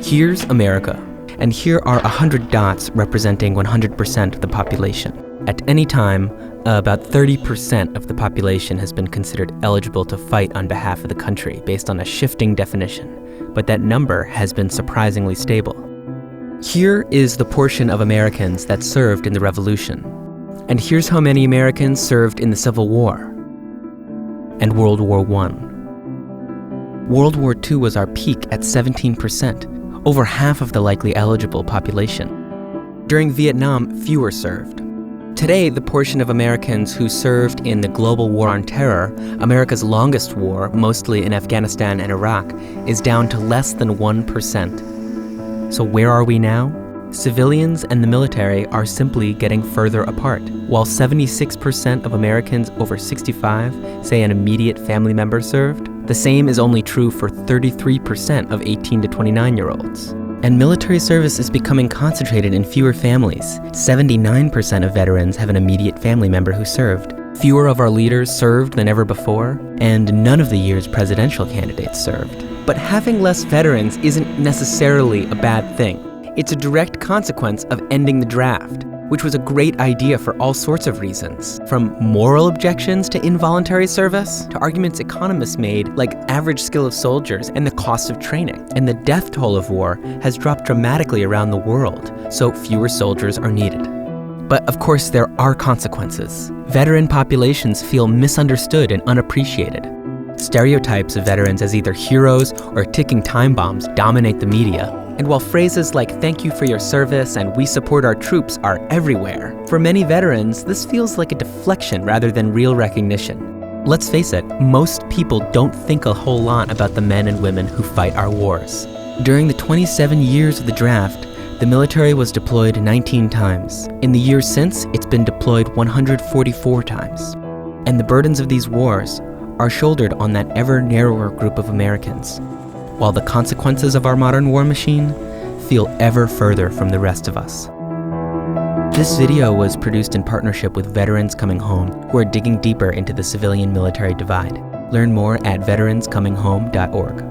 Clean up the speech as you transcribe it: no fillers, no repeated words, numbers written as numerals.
Here's America, and here are 100 dots representing 100% of the population. At any time, about 30% of the population has been considered eligible to fight on behalf of the country based on a shifting definition, but that number has been surprisingly stable. Here is the portion of Americans that served in the Revolution, and here's how many Americans served in the Civil War and World War I. World War II was our peak at 17%, over half of the likely eligible population. During Vietnam, fewer served. Today, the portion of Americans who served in the global war on terror, America's longest war, mostly in Afghanistan and Iraq, is down to less than 1%. So where are we now? Civilians and the military are simply getting further apart. While 76% of Americans over 65 say an immediate family member served, the same is only true for 33% of 18 to 29-year-olds. And military service is becoming concentrated in fewer families. 79% of veterans have an immediate family member who served. Fewer of our leaders served than ever before, and none of the year's presidential candidates served. But having less veterans isn't necessarily a bad thing. It's a direct consequence of ending the draft, which was a great idea for all sorts of reasons, from moral objections to involuntary service, to arguments economists made like average skill of soldiers and the cost of training. And the death toll of war has dropped dramatically around the world, so fewer soldiers are needed. But of course, there are consequences. Veteran populations feel misunderstood and unappreciated. Stereotypes of veterans as either heroes or ticking time bombs dominate the media. And while phrases like "thank you for your service" and "we support our troops" are everywhere, for many veterans, this feels like a deflection rather than real recognition. Let's face it, most people don't think a whole lot about the men and women who fight our wars. During the 27 years of the draft, the military was deployed 19 times. In the years since, it's been deployed 144 times. And the burdens of these wars are shouldered on that ever narrower group of Americans, while the consequences of our modern war machine feel ever further from the rest of us. This video was produced in partnership with Veterans Coming Home, who are digging deeper into the civilian-military divide. Learn more at veteranscominghome.org.